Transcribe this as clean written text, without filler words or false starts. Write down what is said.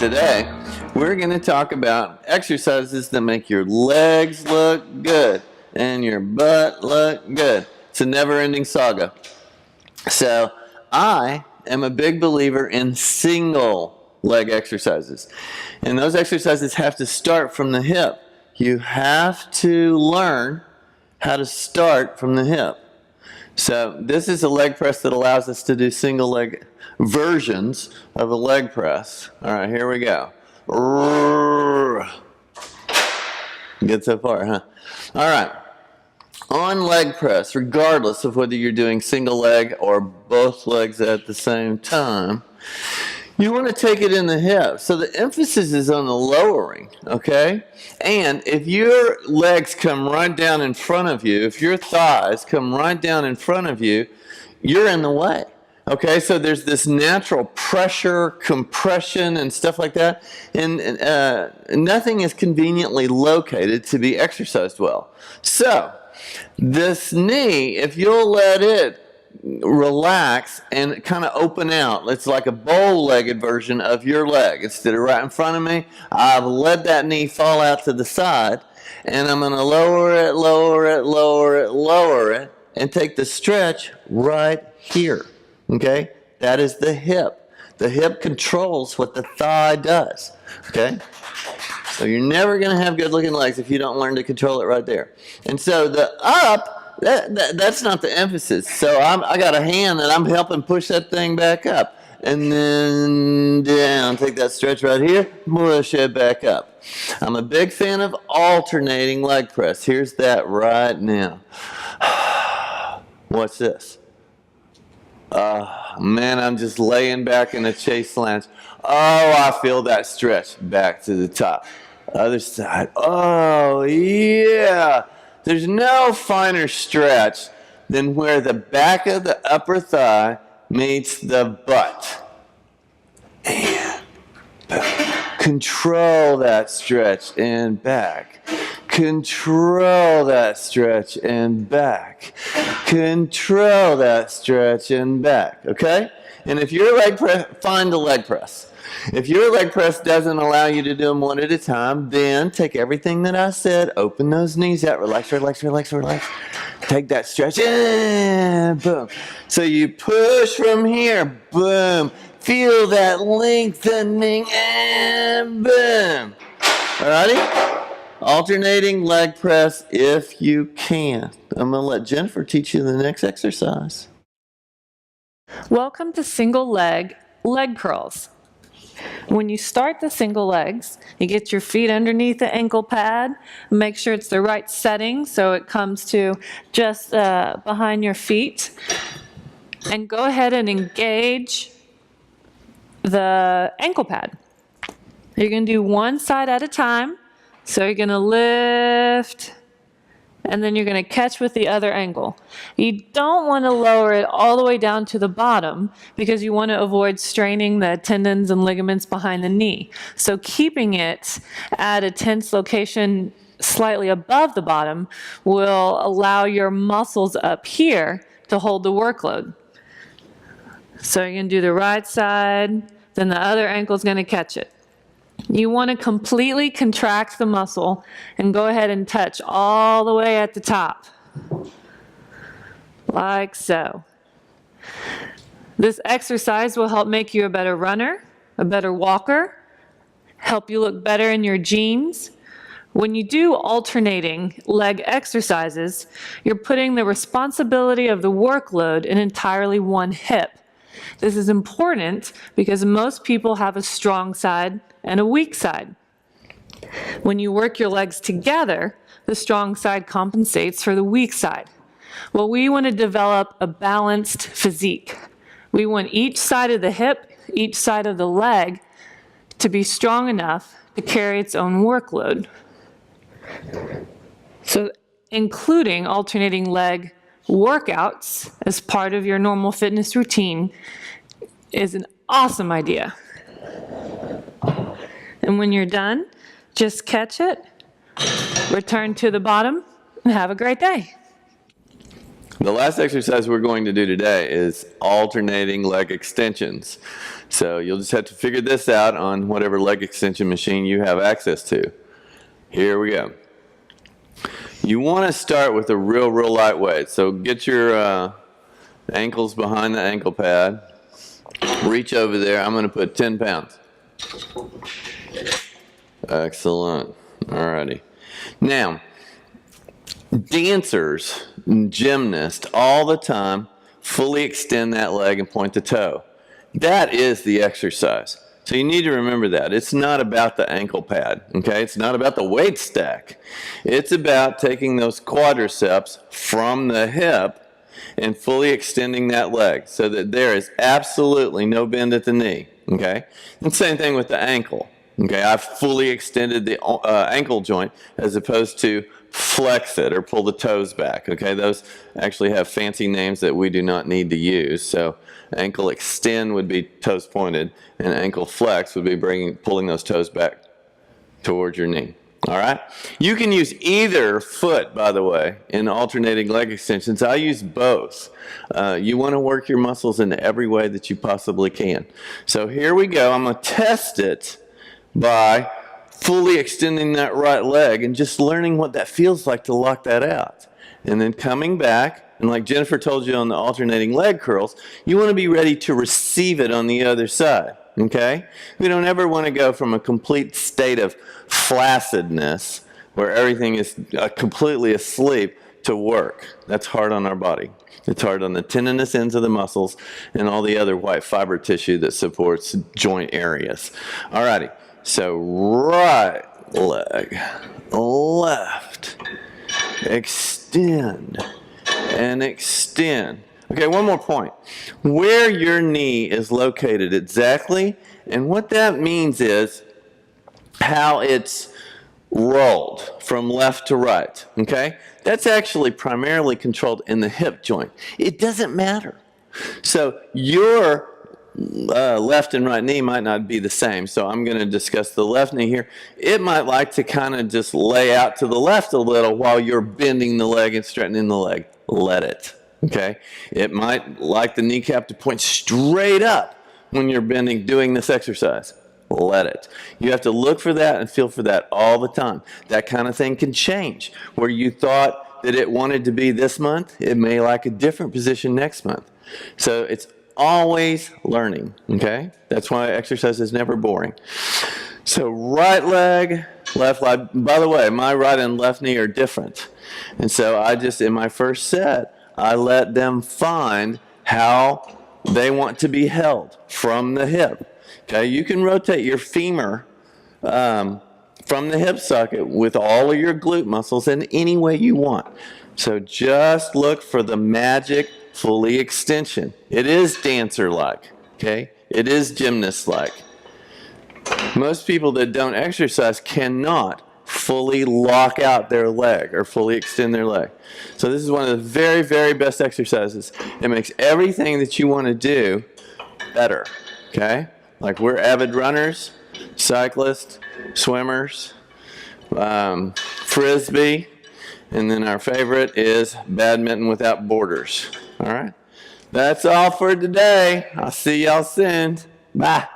today we're going to talk about exercises that make your legs look good and your butt look good. It's a never-ending saga. So I am a big believer in single leg exercises. And those exercises have to start from the hip. You have to learn how to start from the hip. So this is a leg press that allows us to do single leg versions of a leg press. All right, here we go. Good so far, huh? All right. On leg press, regardless of whether you're doing single leg or both legs at the same time, you want to take it in the hip. So the emphasis is on the lowering, okay? And if your legs come right down in front of you, if your thighs come right down in front of you, you're in the way. Okay, so there's this natural pressure, compression, and stuff like that, and nothing is conveniently located to be exercised well. So this knee, if you'll let it relax and kind of open out, it's like a bow-legged version of your leg. Instead of right in front of me, I've let that knee fall out to the side, and I'm going to lower it, lower it, lower it, lower it, and take the stretch right here. Okay, that is the hip. The hip controls what the thigh does. Okay, so you're never going to have good looking legs if you don't learn to control it right there. And so the up, that's not the emphasis. So I got a hand that I'm helping push that thing back up. And then down, take that stretch right here, push it back up. I'm a big fan of alternating leg press. Here's that right now. What's this? Man, I'm just laying back in a chase lunge. Oh, I feel that stretch back to the top. Other side. Oh, yeah. There's no finer stretch than where the back of the upper thigh meets the butt. And control that stretch and back. Control that stretch and back. Control that stretch and back. Okay? And if your leg press, find the leg press. If your leg press doesn't allow you to do them one at a time, then take everything that I said, open those knees out, relax, relax, relax, relax. Take that stretch and boom. So you push from here, boom. Feel that lengthening and boom. Alrighty? Alternating leg press if you can. I'm going to let Jennifer teach you the next exercise. Welcome to single leg curls. When you start the single legs, you get your feet underneath the ankle pad. Make sure it's the right setting so it comes to just behind your feet. And go ahead and engage the ankle pad. You're going to do one side at a time. So you're going to lift, and then you're going to catch with the other ankle. You don't want to lower it all the way down to the bottom because you want to avoid straining the tendons and ligaments behind the knee. So keeping it at a tense location slightly above the bottom will allow your muscles up here to hold the workload. So you're going to do the right side, then the other ankle is going to catch it. You want to completely contract the muscle and go ahead and touch all the way at the top, like so. This exercise will help make you a better runner, a better walker, help you look better in your jeans. When you do alternating leg exercises, you're putting the responsibility of the workload in entirely one hip. This is important because most people have a strong side and a weak side. When you work your legs together, the strong side compensates for the weak side. Well, we want to develop a balanced physique. We want each side of the hip, each side of the leg to be strong enough to carry its own workload. So including alternating leg workouts as part of your normal fitness routine is an awesome idea. And when you're done, just catch it, return to the bottom, and have a great day. The last exercise we're going to do today is alternating leg extensions. So you'll just have to figure this out on whatever leg extension machine you have access to. Here we go. You want to start with a real light weight. So get your ankles behind the ankle pad. Reach over there. I'm going to put 10 pounds. Excellent. Alrighty. Now, dancers, gymnasts, all the time, fully extend that leg and point the toe. That is the exercise. So you need to remember that. It's not about the ankle pad, okay? It's not about the weight stack. It's about taking those quadriceps from the hip and fully extending that leg so that there is absolutely no bend at the knee, okay? And same thing with the ankle, okay? I've fully extended the ankle joint as opposed to flex it or pull the toes back, okay? Those actually have fancy names that we do not need to use. So ankle extend would be toes pointed, and ankle flex would be pulling those toes back towards your knee. All right? You can use either foot, by the way, in alternating leg extensions. I use both. You want to work your muscles in every way that you possibly can. So here we go. I'm going to test it by fully extending that right leg and just learning what that feels like to lock that out. And then coming back, and like Jennifer told you on the alternating leg curls, you want to be ready to receive it on the other side, okay? We don't ever want to go from a complete state of flaccidness where everything is completely asleep to work. That's hard on our body. It's hard on the tendinous ends of the muscles and all the other white fiber tissue that supports joint areas. All righty. So right leg, left, extend, and extend. Okay, one more point. Where your knee is located exactly, and what that means is how it's rolled from left to right, okay? That's actually primarily controlled in the hip joint. It doesn't matter. So your left and right knee might not be the same. So I'm going to discuss the left knee here. It might like to kind of just lay out to the left a little while you're bending the leg and straightening the leg. Let it. Okay? It might like the kneecap to point straight up when you're doing this exercise. Let it. You have to look for that and feel for that all the time. That kind of thing can change. Where you thought that it wanted to be this month, it may like a different position next month. So it's always learning, okay? That's why exercise is never boring. So right leg, left leg. By the way, my right and left knee are different. And so I just, in my first set, I let them find how they want to be held from the hip. Okay, you can rotate your femur from the hip socket with all of your glute muscles in any way you want. So just look for the magic fully extension. It is dancer-like, okay? It is gymnast-like. Most people that don't exercise cannot fully lock out their leg or fully extend their leg. So this is one of the very, very best exercises. It makes everything that you want to do better, okay? Like we're avid runners, cyclists, swimmers, frisbee, and then our favorite is badminton without borders. All right? That's all for today. I'll see y'all soon. Bye.